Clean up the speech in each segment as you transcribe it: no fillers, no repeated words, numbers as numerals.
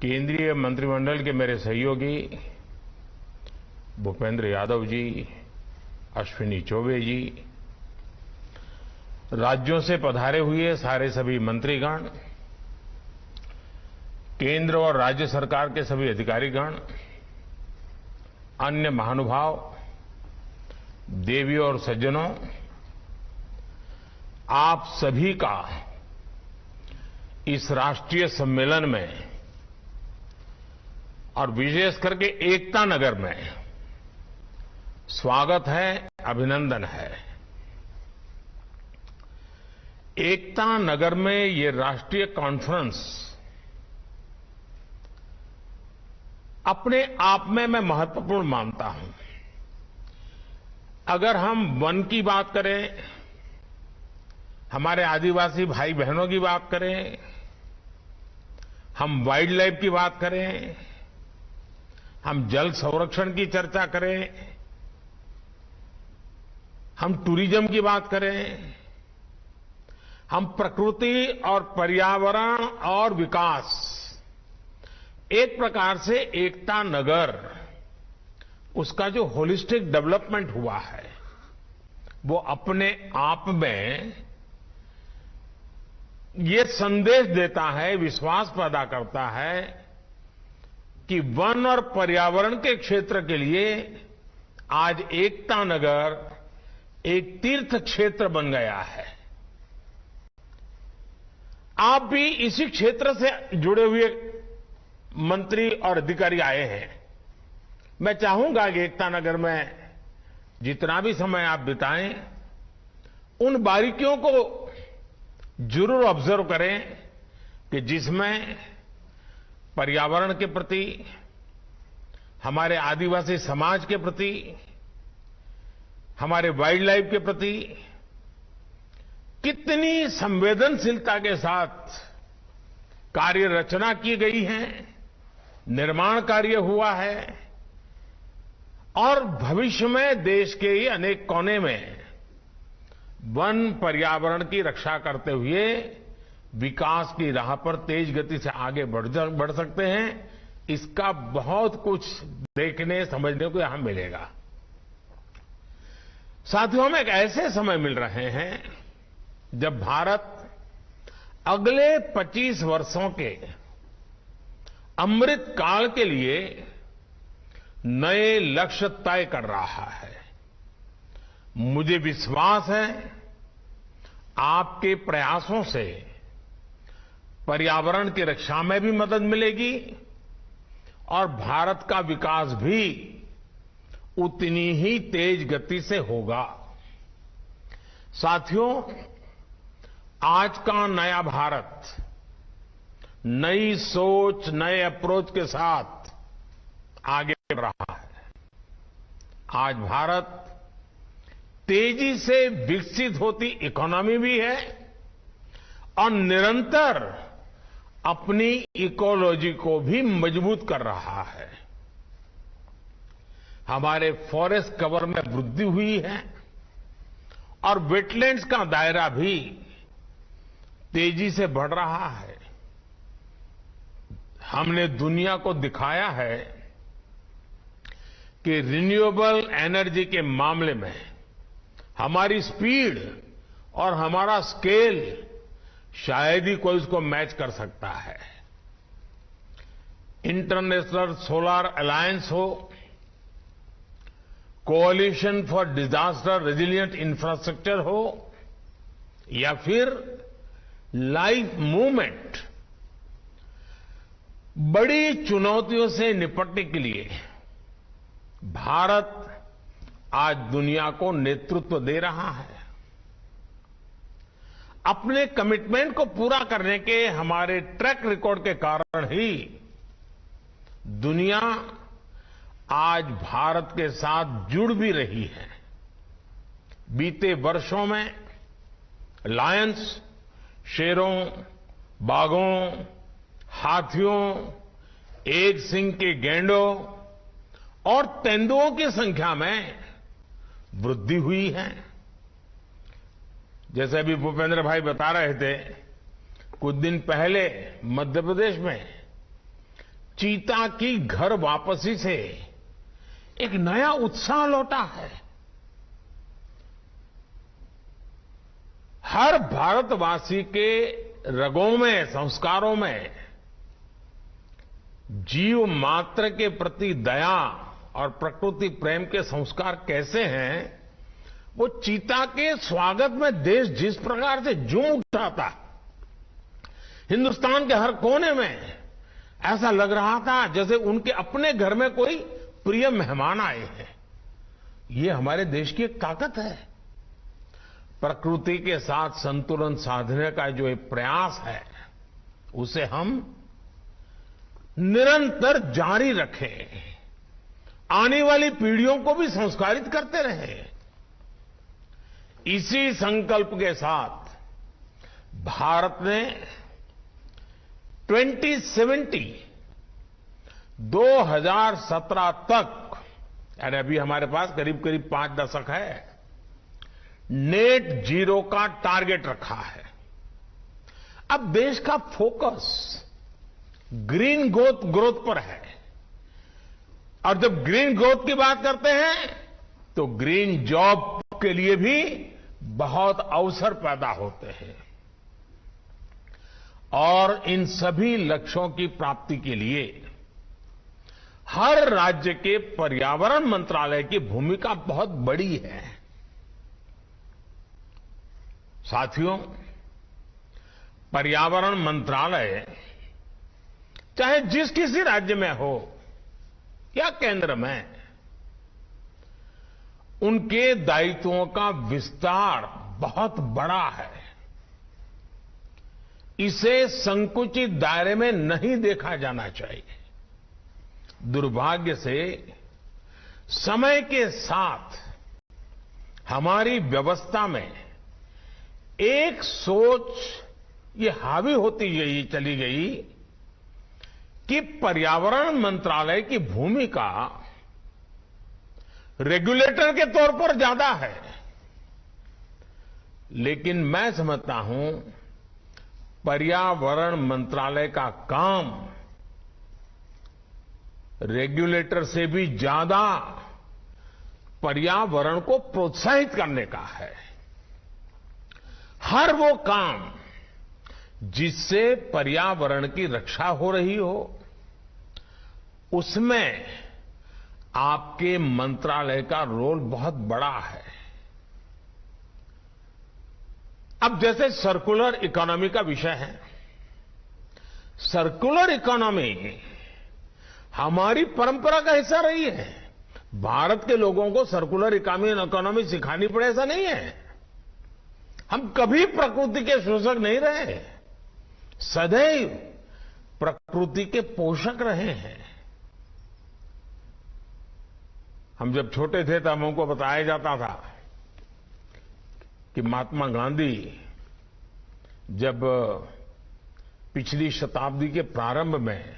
केंद्रीय मंत्रिमंडल के मेरे सहयोगी भूपेंद्र यादव जी, अश्विनी चौबे जी, राज्यों से पधारे हुए सारे सभी मंत्रीगण, केंद्र और राज्य सरकार के सभी अधिकारीगण, अन्य महानुभाव, देवियों और सज्जनों, आप सभी का इस राष्ट्रीय सम्मेलन में और विशेष करके एकता नगर में स्वागत है, अभिनंदन है। एकता नगर में ये राष्ट्रीय कॉन्फ्रेंस अपने आप में मैं महत्वपूर्ण मानता हूं। अगर हम वन की बात करें, हमारे आदिवासी भाई बहनों की बात करें, हम वाइल्ड लाइफ की बात करें, हम जल संरक्षण की चर्चा करें, हम टूरिज्म की बात करें, हम प्रकृति और पर्यावरण और विकास, एक प्रकार से एकता नगर, उसका जो होलिस्टिक डेवलपमेंट हुआ है, वो अपने आप में ये संदेश देता है, विश्वास पैदा करता है कि वन और पर्यावरण के क्षेत्र के लिए आज एकता नगर एक तीर्थ क्षेत्र बन गया है। आप भी इसी क्षेत्र से जुड़े हुए मंत्री और अधिकारी आए हैं। मैं चाहूंगा कि एकता नगर में जितना भी समय आप बिताएं, उन बारीकियों को जरूर ऑब्जर्व करें कि जिसमें पर्यावरण के प्रति, हमारे आदिवासी समाज के प्रति, हमारे वाइल्ड लाइफ के प्रति कितनी संवेदनशीलता के साथ कार्य रचना की गई है, निर्माण कार्य हुआ है और भविष्य में देश के ही अनेक कोने में वन पर्यावरण की रक्षा करते हुए विकास की राह पर तेज गति से आगे बढ़ सकते हैं। इसका बहुत कुछ देखने समझने को यहां मिलेगा। साथियों, हम एक ऐसे समय मिल रहे हैं जब भारत अगले 25 वर्षों के अमृत काल के लिए नए लक्ष्य तय कर रहा है। मुझे विश्वास है आपके प्रयासों से पर्यावरण की रक्षा में भी मदद मिलेगी और भारत का विकास भी उतनी ही तेज गति से होगा। साथियों, आज का नया भारत नई सोच, नए अप्रोच के साथ आगे बढ़ रहा है। आज भारत तेजी से विकसित होती इकोनॉमी भी है और निरंतर अपनी इकोलॉजी को भी मजबूत कर रहा है। हमारे फॉरेस्ट कवर में वृद्धि हुई है और वेटलैंड्स का दायरा भी तेजी से बढ़ रहा है। हमने दुनिया को दिखाया है कि रिन्यूएबल एनर्जी के मामले में हमारी स्पीड और हमारा स्केल शायद ही कोई उसको मैच कर सकता है। इंटरनेशनल सोलर अलायंस हो, कोalition फॉर डिजास्टर रेजिलिएंट इंफ्रास्ट्रक्चर हो या फिर लाइफ मूवमेंट, बड़ी चुनौतियों से निपटने के लिए भारत आज दुनिया को नेतृत्व दे रहा है। अपने कमिटमेंट को पूरा करने के हमारे ट्रैक रिकॉर्ड के कारण ही दुनिया आज भारत के साथ जुड़ भी रही है। बीते वर्षों में लायंस, शेरों, बाघों, हाथियों, एक सींग के गैंडों और तेंदुओं की संख्या में वृद्धि हुई है। जैसे अभी भूपेंद्र भाई बता रहे थे, कुछ दिन पहले मध्य प्रदेश में चीता की घर वापसी से एक नया उत्साह लौटा है। हर भारतवासी के रगों में, संस्कारों में जीव मात्र के प्रति दया और प्रकृति प्रेम के संस्कार कैसे हैं, वो चीता के स्वागत में देश जिस प्रकार से झूम उठा था, हिंदुस्तान के हर कोने में ऐसा लग रहा था जैसे उनके अपने घर में कोई प्रिय मेहमान आए हैं। ये हमारे देश की एक ताकत है। प्रकृति के साथ संतुलन साधने का जो एक प्रयास है, उसे हम निरंतर जारी रखें, आने वाली पीढ़ियों को भी संस्कारित करते रहें। इसी संकल्प के साथ भारत ने 2017 तक, यानी अभी हमारे पास करीब करीब 5 दशक है, नेट जीरो का टारगेट रखा है। अब देश का फोकस ग्रीन ग्रोथ पर है, और जब ग्रीन ग्रोथ की बात करते हैं तो ग्रीन जॉब के लिए भी बहुत अवसर पैदा होते हैं। और इन सभी लक्ष्यों की प्राप्ति के लिए हर राज्य के पर्यावरण मंत्रालय की भूमिका बहुत बड़ी है। साथियों, पर्यावरण मंत्रालय चाहे जिस किसी राज्य में हो या केंद्र में, उनके दायित्वों का विस्तार बहुत बड़ा है। इसे संकुचित दायरे में नहीं देखा जाना चाहिए। दुर्भाग्य से समय के साथ हमारी व्यवस्था में एक सोच ये हावी होती चली गई कि पर्यावरण मंत्रालय की भूमिका रेगुलेटर के तौर पर ज्यादा है। लेकिन मैं समझता हूं पर्यावरण मंत्रालय का काम रेगुलेटर से भी ज्यादा पर्यावरण को प्रोत्साहित करने का है। हर वो काम जिससे पर्यावरण की रक्षा हो रही हो, उसमें आपके मंत्रालय का रोल बहुत बड़ा है। अब जैसे सर्कुलर इकोनॉमी का विषय है, सर्कुलर इकोनॉमी हमारी परंपरा का हिस्सा रही है। भारत के लोगों को सर्कुलर इकोनॉमी सिखानी पड़े ऐसा नहीं है। हम कभी प्रकृति के शोषक नहीं रहे, सदैव प्रकृति के पोषक रहे हैं। हम जब छोटे थे तब हमको बताया जाता था कि महात्मा गांधी जब पिछली शताब्दी के प्रारंभ में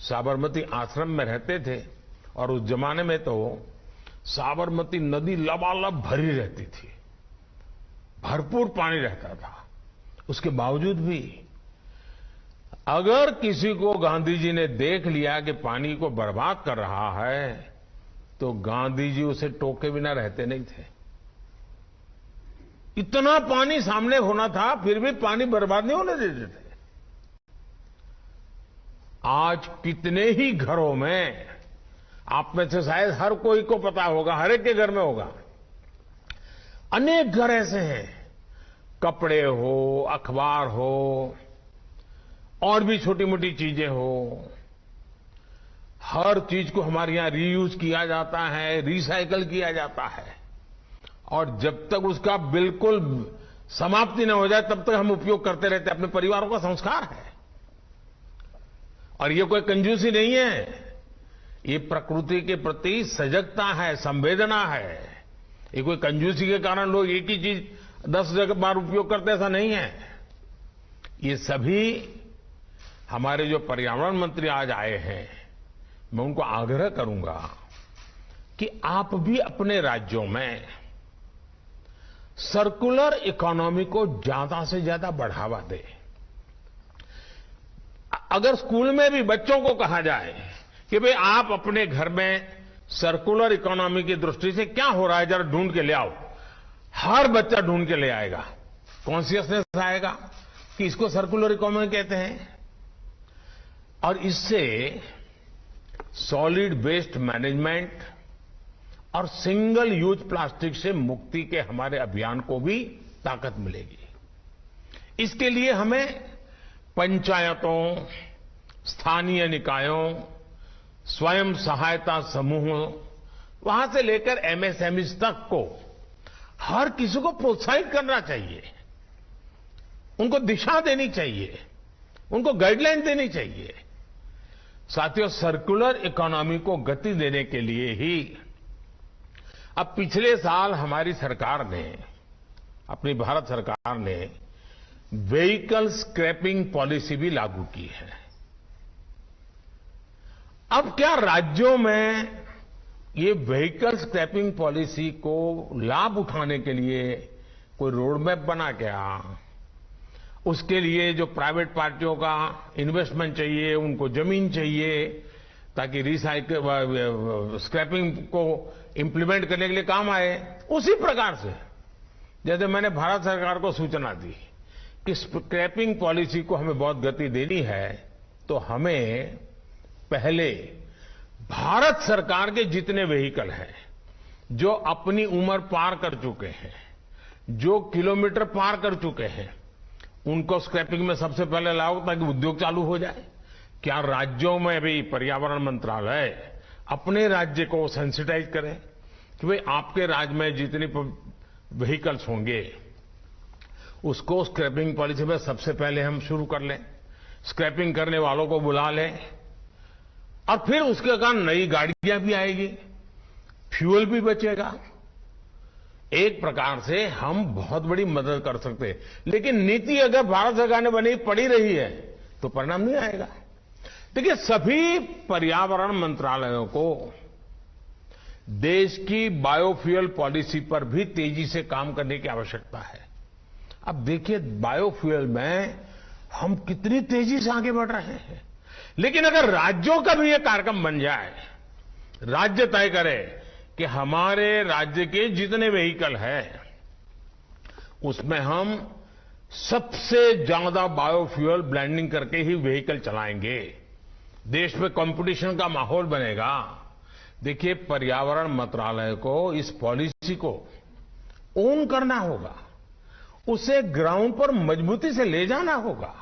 साबरमती आश्रम में रहते थे, और उस जमाने में तो साबरमती नदी लबालब भरी रहती थी, भरपूर पानी रहता था। उसके बावजूद भी अगर किसी को गांधी जी ने देख लिया कि पानी को बर्बाद कर रहा है, तो गांधी जी उसे टोके बिना रहते नहीं थे। इतना पानी सामने होना था, फिर भी पानी बर्बाद नहीं होने देते थे। आज कितने ही घरों में, आप में से शायद हर कोई को पता होगा, हर एक के घर में होगा, अनेक घर ऐसे हैं, कपड़े हो, अखबार हो, और भी छोटी मोटी चीजें हो, हर चीज को हमारे यहां रीयूज किया जाता है, रिसाइकल किया जाता है, और जब तक उसका बिल्कुल समाप्ति न हो जाए तब तक हम उपयोग करते रहते हैं। अपने परिवारों का संस्कार है, और ये कोई कंजूसी नहीं है, ये प्रकृति के प्रति सजगता है, संवेदना है। ये कोई कंजूसी के कारण लोग एक ही चीज 10 बार उपयोग करते, ऐसा नहीं है। ये सभी हमारे जो पर्यावरण मंत्री आज आए हैं, मैं उनको आग्रह करूंगा कि आप भी अपने राज्यों में सर्कुलर इकोनॉमी को ज्यादा से ज्यादा बढ़ावा दें। अगर स्कूल में भी बच्चों को कहा जाए कि भाई आप अपने घर में सर्कुलर इकोनॉमी की दृष्टि से क्या हो रहा है जरा ढूंढ के ले आओ, हर बच्चा ढूंढ के ले आएगा। कॉन्शियसनेस आएगा कि इसको सर्कुलर इकोनॉमी कहते हैं। और इससे सॉलिड वेस्ट मैनेजमेंट और सिंगल यूज प्लास्टिक से मुक्ति के हमारे अभियान को भी ताकत मिलेगी। इसके लिए हमें पंचायतों, स्थानीय निकायों, स्वयं सहायता समूहों, वहां से लेकर एमएसएमई तक को हर किसी को प्रोत्साहित करना चाहिए, उनको दिशा देनी चाहिए, उनको गाइडलाइन देनी चाहिए। साथियों, सर्कुलर इकोनॉमी को गति देने के लिए ही अब पिछले साल हमारी सरकार ने, अपनी भारत सरकार ने व्हीकल स्क्रैपिंग पॉलिसी भी लागू की है। अब क्या राज्यों में ये व्हीकल स्क्रैपिंग पॉलिसी को लाभ उठाने के लिए कोई रोड मैप बना क्या? उसके लिए जो प्राइवेट पार्टियों का इन्वेस्टमेंट चाहिए, उनको जमीन चाहिए ताकि रिसाइकिल स्क्रैपिंग को इंप्लीमेंट करने के लिए काम आए। उसी प्रकार से जैसे मैंने भारत सरकार को सूचना दी कि स्क्रैपिंग पॉलिसी को हमें बहुत गति देनी है, तो हमें पहले भारत सरकार के जितने व्हीकल हैं जो अपनी उम्र पार कर चुके हैं, जो किलोमीटर पार कर चुके हैं, उनको स्क्रैपिंग में सबसे पहले लाओ ताकि उद्योग चालू हो जाए। क्या राज्यों में भी पर्यावरण मंत्रालय अपने राज्य को सेंसिटाइज करे कि भाई आपके राज्य में जितनी व्हीकल्स होंगे उसको स्क्रैपिंग पॉलिसी में सबसे पहले हम शुरू कर लें, स्क्रैपिंग करने वालों को बुला लें, और फिर उसके कारण नई गाड़ियां भी आएगी, फ्यूल भी बचेगा। एक प्रकार से हम बहुत बड़ी मदद कर सकते हैं। लेकिन नीति अगर भारत सरकार ने बनी पड़ी रही है तो परिणाम नहीं आएगा। देखिए, सभी पर्यावरण मंत्रालयों को देश की बायोफ्यूल पॉलिसी पर भी तेजी से काम करने की आवश्यकता है। अब देखिए, बायोफ्यूल में हम कितनी तेजी से आगे बढ़ रहे हैं, लेकिन अगर राज्यों का भी ये कार्यक्रम बन जाए, राज्य तय करे कि हमारे राज्य के जितने व्हीकल हैं उसमें हम सबसे ज्यादा बायोफ्यूल ब्लेंडिंग करके ही व्हीकल चलाएंगे, देश में कंपटीशन का माहौल बनेगा। देखिए, पर्यावरण मंत्रालय को इस पॉलिसी को ओन करना होगा, उसे ग्राउंड पर मजबूती से ले जाना होगा।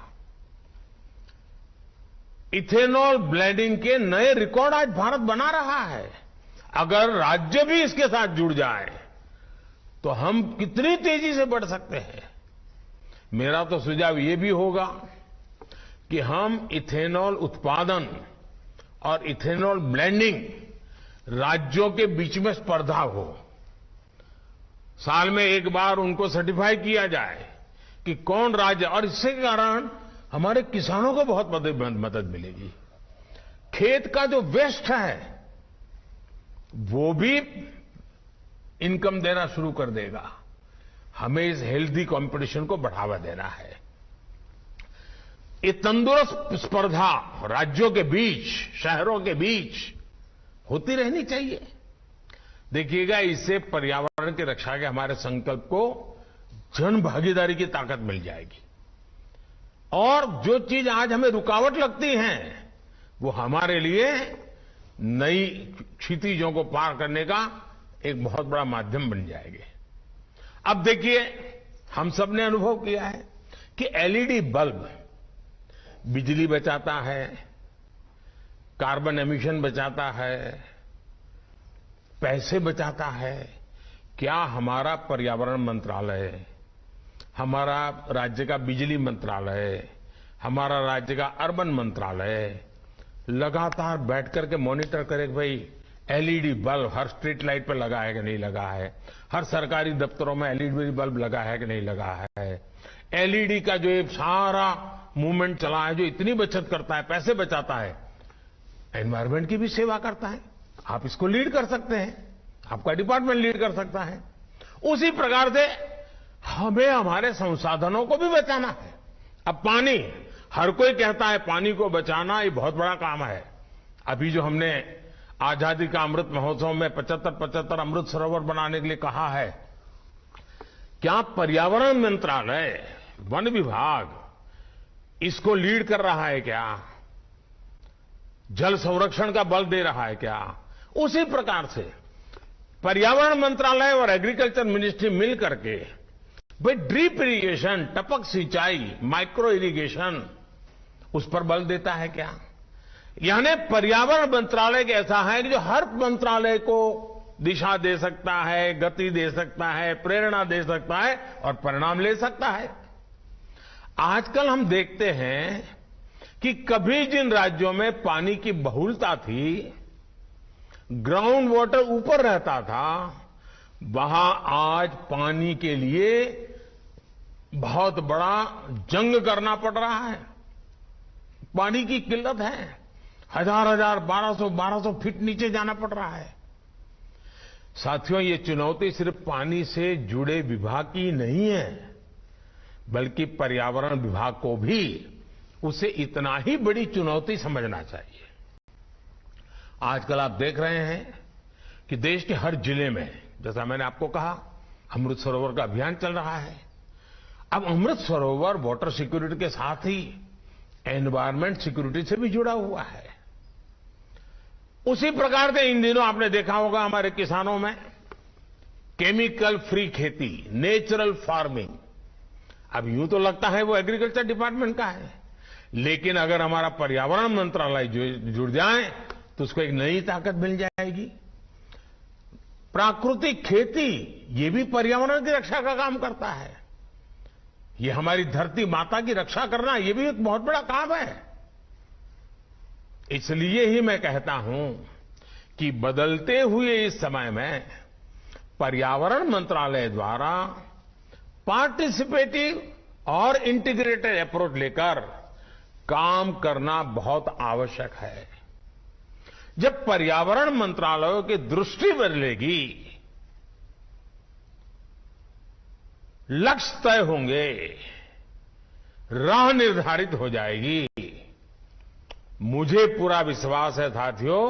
इथेनॉल ब्लेंडिंग के नए रिकॉर्ड आज भारत बना रहा है। अगर राज्य भी इसके साथ जुड़ जाए तो हम कितनी तेजी से बढ़ सकते हैं। मेरा तो सुझाव ये भी होगा कि हम इथेनॉल उत्पादन और इथेनॉल ब्लेंडिंग राज्यों के बीच में स्पर्धा हो, साल में एक बार उनको सर्टिफाई किया जाए कि कौन राज्य, और इससे कारण हमारे किसानों को बहुत मदद मिलेगी। खेत का जो वेस्ट है वो भी इनकम देना शुरू कर देगा। हमें इस हेल्दी कंपटीशन को बढ़ावा देना है। ये तंदुरुस्त स्पर्धा राज्यों के बीच, शहरों के बीच होती रहनी चाहिए। देखिएगा, इससे पर्यावरण की रक्षा के हमारे संकल्प को जन भागीदारी की ताकत मिल जाएगी, और जो चीज आज हमें रुकावट लगती हैं वो हमारे लिए नई क्षितिजों को पार करने का एक बहुत बड़ा माध्यम बन जाएंगे। अब देखिए, हम सब ने अनुभव किया है कि एलईडी बल्ब बिजली बचाता है, कार्बन एमिशन बचाता है, पैसे बचाता है। क्या हमारा पर्यावरण मंत्रालय, हमारा राज्य का बिजली मंत्रालय, हमारा राज्य का अर्बन मंत्रालय लगातार बैठ करके मॉनिटर करे कि भाई एलईडी बल्ब हर स्ट्रीट लाइट पर लगा है कि नहीं लगा है, हर सरकारी दफ्तरों में एलईडी बल्ब लगा है कि नहीं लगा है, एलईडी का जो सारा मूवमेंट चला है, जो इतनी बचत करता है, पैसे बचाता है, एनवायरमेंट की भी सेवा करता है। आप इसको लीड कर सकते हैं, आपका डिपार्टमेंट लीड कर सकता है। उसी प्रकार से हमें हमारे संसाधनों को भी बचाना है। अब पानी, हर कोई कहता है पानी को बचाना ये बहुत बड़ा काम है। अभी जो हमने आजादी का अमृत महोत्सव में 75 अमृत सरोवर बनाने के लिए कहा है, क्या पर्यावरण मंत्रालय, वन विभाग इसको लीड कर रहा है क्या? जल संरक्षण का बल दे रहा है क्या? उसी प्रकार से पर्यावरण मंत्रालय और एग्रीकल्चर मिनिस्ट्री मिल करके भाई ड्रिप इरिगेशन, टपक सिंचाई, माइक्रो इरिगेशन, उस पर बल देता है क्या? यानी पर्यावरण मंत्रालय ऐसा है कि जो हर मंत्रालय को दिशा दे सकता है, गति दे सकता है, प्रेरणा दे सकता है और परिणाम ले सकता है। आजकल हम देखते हैं कि कभी जिन राज्यों में पानी की बहुलता थी, ग्राउंड वाटर ऊपर रहता था, वहां आज पानी के लिए बहुत बड़ा जंग करना पड़ रहा है। पानी की किल्लत है, हजार 1200 फीट नीचे जाना पड़ रहा है। साथियों, ये चुनौती सिर्फ पानी से जुड़े विभाग की नहीं है, बल्कि पर्यावरण विभाग को भी उसे इतना ही बड़ी चुनौती समझना चाहिए। आजकल आप देख रहे हैं कि देश के हर जिले में, जैसा मैंने आपको कहा, अमृत सरोवर का अभियान चल रहा है। अब अमृत सरोवर वाटर सिक्योरिटी के साथ ही एनवायरमेंट सिक्योरिटी से भी जुड़ा हुआ है। उसी प्रकार से इन दिनों आपने देखा होगा हमारे किसानों में केमिकल फ्री खेती, नेचुरल फार्मिंग। अब यूं तो लगता है वो एग्रीकल्चर डिपार्टमेंट का है, लेकिन अगर हमारा पर्यावरण मंत्रालय जुड़ जाए तो उसको एक नई ताकत मिल जाएगी। प्राकृतिक खेती, ये भी पर्यावरण की रक्षा का काम करता है। ये हमारी धरती माता की रक्षा करना, ये भी एक बहुत बड़ा काम है। इसलिए ही मैं कहता हूं कि बदलते हुए इस समय में पर्यावरण मंत्रालय द्वारा पार्टिसिपेटिव और इंटीग्रेटेड अप्रोच लेकर काम करना बहुत आवश्यक है। जब पर्यावरण मंत्रालयों की दृष्टि बदलेगी, लक्ष्य तय होंगे, राह निर्धारित हो जाएगी, मुझे पूरा विश्वास है साथियों,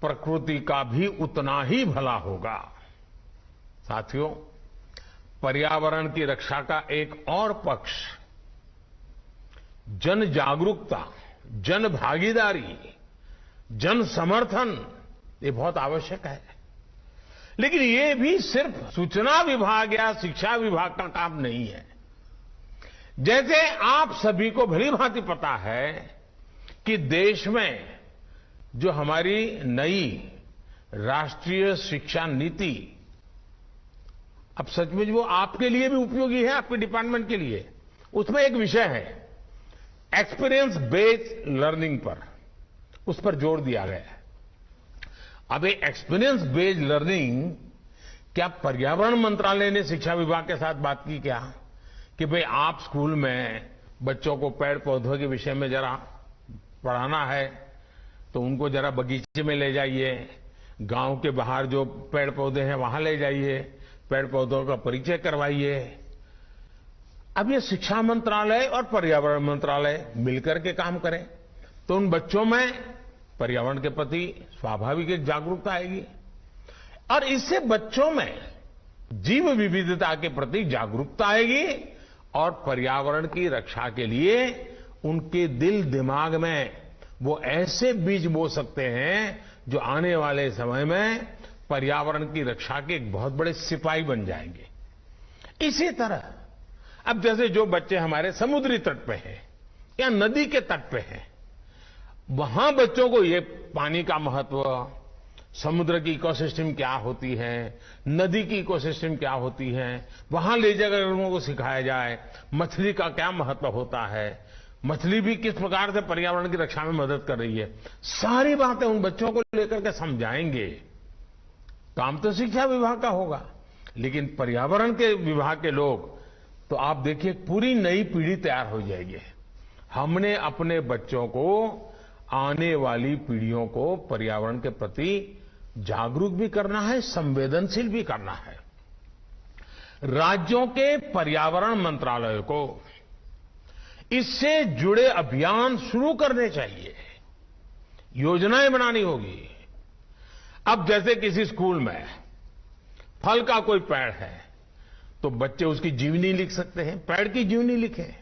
प्रकृति का भी उतना ही भला होगा। साथियों, पर्यावरण की रक्षा का एक और पक्ष जन जागरूकता, जन भागीदारी, जन समर्थन, ये बहुत आवश्यक है। लेकिन ये भी सिर्फ सूचना विभाग या शिक्षा विभाग का काम नहीं है। जैसे आप सभी को भली भांति पता है कि देश में जो हमारी नई राष्ट्रीय शिक्षा नीति, अब सचमुच वो आपके लिए भी उपयोगी है, आपके डिपार्टमेंट के लिए। उसमें एक विषय है एक्सपीरियंस बेस्ड लर्निंग पर, उस पर जोर दिया गया है। अब ये एक्सपीरियंस बेस्ड लर्निंग, क्या पर्यावरण मंत्रालय ने शिक्षा विभाग के साथ बात की क्या कि भाई आप स्कूल में बच्चों को पेड़ पौधों के विषय में जरा पढ़ाना है तो उनको जरा बगीचे में ले जाइए, गांव के बाहर जो पेड़ पौधे हैं वहां ले जाइए, पेड़ पौधों का परिचय करवाइए। अब ये शिक्षा मंत्रालय और पर्यावरण मंत्रालय मिलकर के काम करें तो उन बच्चों में पर्यावरण के प्रति स्वाभाविक एक जागरूकता आएगी और इससे बच्चों में जीव विविधता के प्रति जागरूकता आएगी और पर्यावरण की रक्षा के लिए उनके दिल दिमाग में वो ऐसे बीज बो सकते हैं जो आने वाले समय में पर्यावरण की रक्षा के एक बहुत बड़े सिपाही बन जाएंगे। इसी तरह अब जैसे जो बच्चे हमारे समुद्री तट पे हैं या नदी के तट पे हैं, वहां बच्चों को ये पानी का महत्व, समुद्र की इकोसिस्टम क्या होती है, नदी की इकोसिस्टम क्या होती है, वहां ले जाकर लोगों को सिखाया जाए मछली का क्या महत्व होता है, मछली भी किस प्रकार से पर्यावरण की रक्षा में मदद कर रही है। सारी बातें उन बच्चों को लेकर के समझाएंगे। काम तो शिक्षा विभाग का होगा, लेकिन पर्यावरण के विभाग के लोग तो आप देखिए पूरी नई पीढ़ी तैयार हो जाएगी। हमने अपने बच्चों को, आने वाली पीढ़ियों को पर्यावरण के प्रति जागरूक भी करना है, संवेदनशील भी करना है। राज्यों के पर्यावरण मंत्रालयों को इससे जुड़े अभियान शुरू करने चाहिए, योजनाएं बनानी होगी। अब जैसे किसी स्कूल में फल का कोई पेड़ है तो बच्चे उसकी जीवनी लिख सकते हैं, पेड़ की जीवनी लिखें।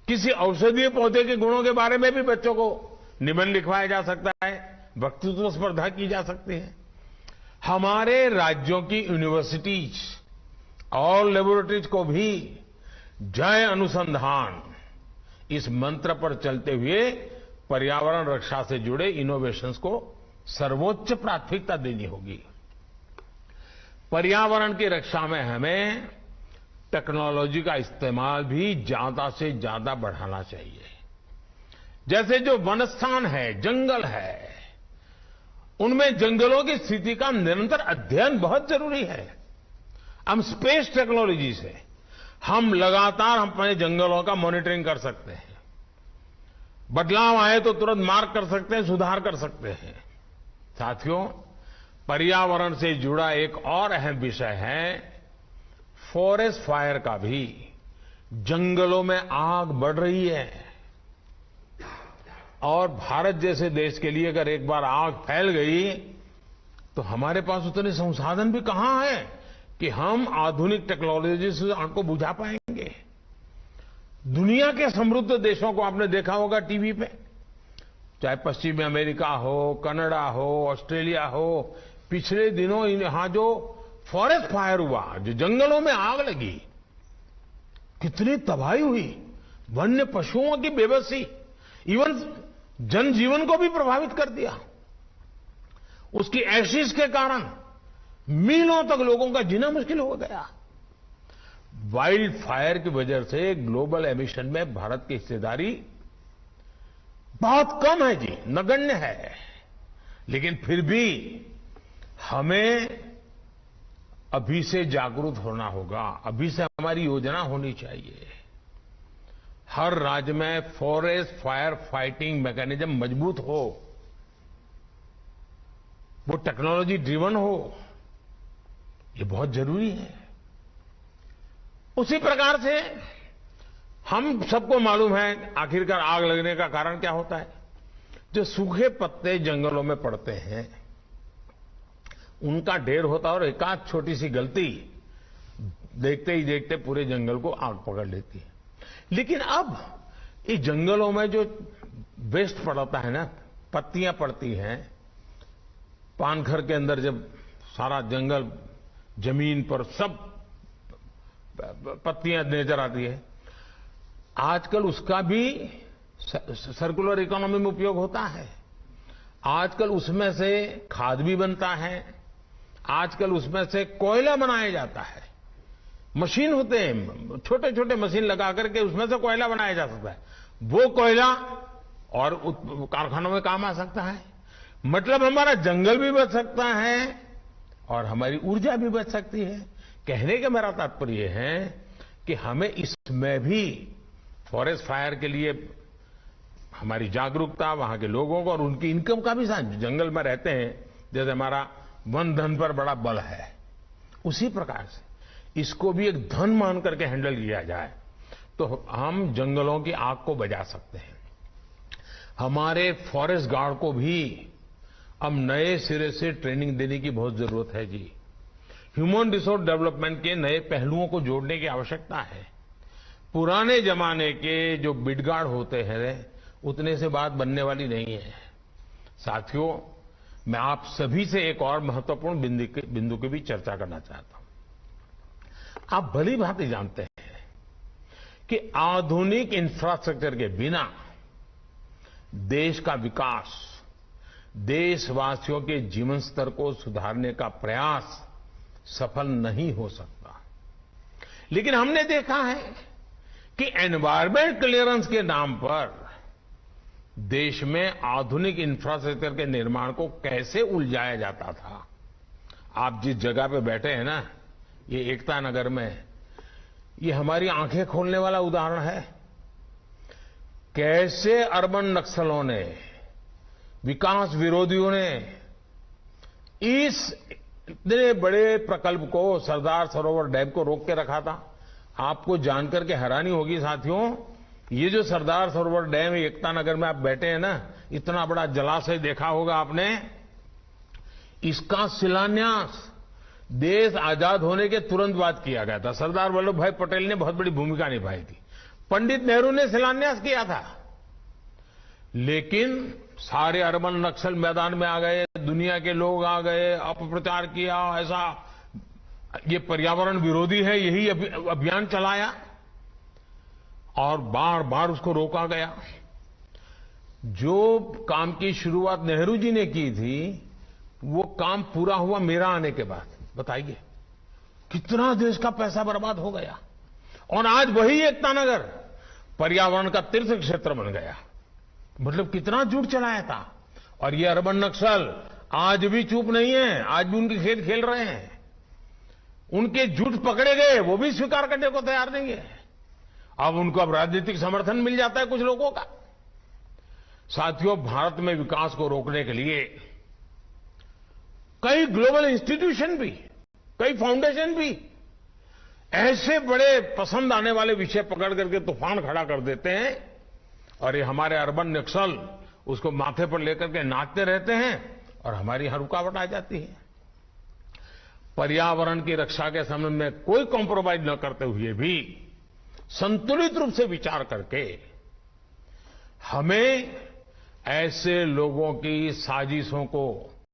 किसी औषधीय पौधे के गुणों के बारे में भी बच्चों को निबंध लिखवाया जा सकता है, वक्तृत्व स्पर्धा की जा सकती है। हमारे राज्यों की यूनिवर्सिटीज और लेबोरेटरीज को भी जय अनुसंधान इस मंत्र पर चलते हुए पर्यावरण रक्षा से जुड़े इनोवेशंस को सर्वोच्च प्राथमिकता देनी होगी। पर्यावरण की रक्षा में हमें टेक्नोलॉजी का इस्तेमाल भी ज्यादा से ज्यादा बढ़ाना चाहिए। जैसे जो वनस्थान है, जंगल है, उनमें जंगलों की स्थिति का निरंतर अध्ययन बहुत जरूरी है। हम स्पेस टेक्नोलॉजी से हम लगातार अपने जंगलों का मॉनिटरिंग कर सकते हैं, बदलाव आए तो तुरंत मार्क कर सकते हैं, सुधार कर सकते हैं। साथियों, पर्यावरण से जुड़ा एक और अहम विषय है फॉरेस्ट फायर का भी। जंगलों में आग बढ़ रही है और भारत जैसे देश के लिए अगर एक बार आग फैल गई तो हमारे पास उतने संसाधन भी कहां हैं कि हम आधुनिक टेक्नोलॉजी से आग को बुझा पाएंगे। दुनिया के समृद्ध देशों को आपने देखा होगा टीवी पे, चाहे पश्चिमी अमेरिका हो, कनाडा हो, ऑस्ट्रेलिया हो, पिछले दिनों यहां जो फॉरेस्ट फायर हुआ, जो जंगलों में आग लगी, कितनी तबाही हुई, वन्य पशुओं की बेबसी, इवन जनजीवन को भी प्रभावित कर दिया। उसकी एशिज के कारण मीलों तक लोगों का जीना मुश्किल हो गया। वाइल्ड फायर की वजह से ग्लोबल एमिशन में भारत की हिस्सेदारी बहुत कम है जी, नगण्य है। लेकिन फिर भी हमें अभी से जागरूक होना होगा, अभी से हमारी योजना होनी चाहिए। हर राज्य में फॉरेस्ट फायर फाइटिंग मैकेनिज्म मजबूत हो, वो टेक्नोलॉजी ड्रिवन हो, ये बहुत जरूरी है। उसी प्रकार से हम सबको मालूम है आखिरकार आग लगने का कारण क्या होता है। जो सूखे पत्ते जंगलों में पड़ते हैं उनका ढेर होता है और एकाध छोटी सी गलती देखते ही देखते पूरे जंगल को आग पकड़ लेती है। लेकिन अब इस जंगलों में जो वेस्ट पड़ता है ना, पत्तियां पड़ती हैं, पानघर के अंदर जब सारा जंगल जमीन पर सब पत्तियां नजर आती है, आजकल उसका भी सर्कुलर इकोनॉमी में उपयोग होता है। आजकल उसमें से खाद भी बनता है, आजकल उसमें से कोयला बनाया जाता है। मशीन होते हैं, छोटे छोटे मशीन लगा करके उसमें से कोयला बनाया जा सकता है। वो कोयला और कारखानों में काम आ सकता है। मतलब हमारा जंगल भी बच सकता है और हमारी ऊर्जा भी बच सकती है। कहने का मेरा तात्पर्य है कि हमें इसमें भी फॉरेस्ट फायर के लिए हमारी जागरूकता, वहां के लोगों को और उनकी इनकम का भी साथ, जंगल में रहते हैं, जैसे हमारा वन धन पर बड़ा बल है, उसी प्रकार से इसको भी एक धन मान करके हैंडल किया जाए तो हम जंगलों की आग को बुझा सकते हैं। हमारे फॉरेस्ट गार्ड को भी अब नए सिरे से ट्रेनिंग देने की बहुत जरूरत है जी। ह्यूमन रिसोर्स डेवलपमेंट के नए पहलुओं को जोड़ने की आवश्यकता है। पुराने जमाने के जो बिडगार्ड होते हैं उतने से बात बनने वाली नहीं है। साथियों, मैं आप सभी से एक और महत्वपूर्ण बिंदु की भी चर्चा करना चाहता हूं। आप भली भांति जानते हैं कि आधुनिक इंफ्रास्ट्रक्चर के बिना देश का विकास, देशवासियों के जीवन स्तर को सुधारने का प्रयास सफल नहीं हो सकता। लेकिन हमने देखा है कि एनवायरमेंट क्लियरेंस के नाम पर देश में आधुनिक इंफ्रास्ट्रक्चर के निर्माण को कैसे उलझाया जाता था। आप जिस जगह पे बैठे हैं ना, ये एकता नगर में, ये हमारी आंखें खोलने वाला उदाहरण है। कैसे अर्बन नक्सलों ने, विकास विरोधियों ने इस इतने बड़े प्रकल्प को, सरदार सरोवर डैम को रोक के रखा था। आपको जानकर के हैरानी होगी साथियों ये जो सरदार सरोवर डैम एकता नगर में आप बैठे हैं ना, इतना बड़ा जलाशय देखा होगा आपने। इसका शिलान्यास देश आजाद होने के तुरंत बाद किया गया था। सरदार वल्लभ भाई पटेल ने बहुत बड़ी भूमिका निभाई थी। पंडित नेहरू ने शिलान्यास किया था, लेकिन सारे अरबन नक्सल मैदान में आ गए, दुनिया के लोग आ गए, अपप्रचार किया, ऐसा ये पर्यावरण विरोधी है, यही अभियान चलाया और बार बार उसको रोका गया। जो काम की शुरुआत नेहरू जी ने की थी, वो काम पूरा हुआ मेरा आने के बाद। बताइए कितना देश का पैसा बर्बाद हो गया। और आज वही एकता नगर पर्यावरण का तीर्थ क्षेत्र बन गया। मतलब कितना झूठ चलाया था। और ये अरबन नक्सल आज भी चुप नहीं है, आज भी उनके खेल खेल रहे हैं। उनके झूठ पकड़े गए, वो भी स्वीकार करने को तैयार नहीं है। अब उनको अब राजनीतिक समर्थन मिल जाता है कुछ लोगों का। साथियों, भारत में विकास को रोकने के लिए कई ग्लोबल इंस्टीट्यूशन भी, कई फाउंडेशन भी ऐसे बड़े पसंद आने वाले विषय पकड़ करके तूफान खड़ा कर देते हैं और ये हमारे अर्बन नक्सल उसको माथे पर लेकर के नाचते रहते हैं और हमारी हर रुकावट आ जाती है। पर्यावरण की रक्षा के संबंध में कोई कॉम्प्रोमाइज न करते हुए भी संतुलित रूप से विचार करके हमें ऐसे लोगों की साजिशों को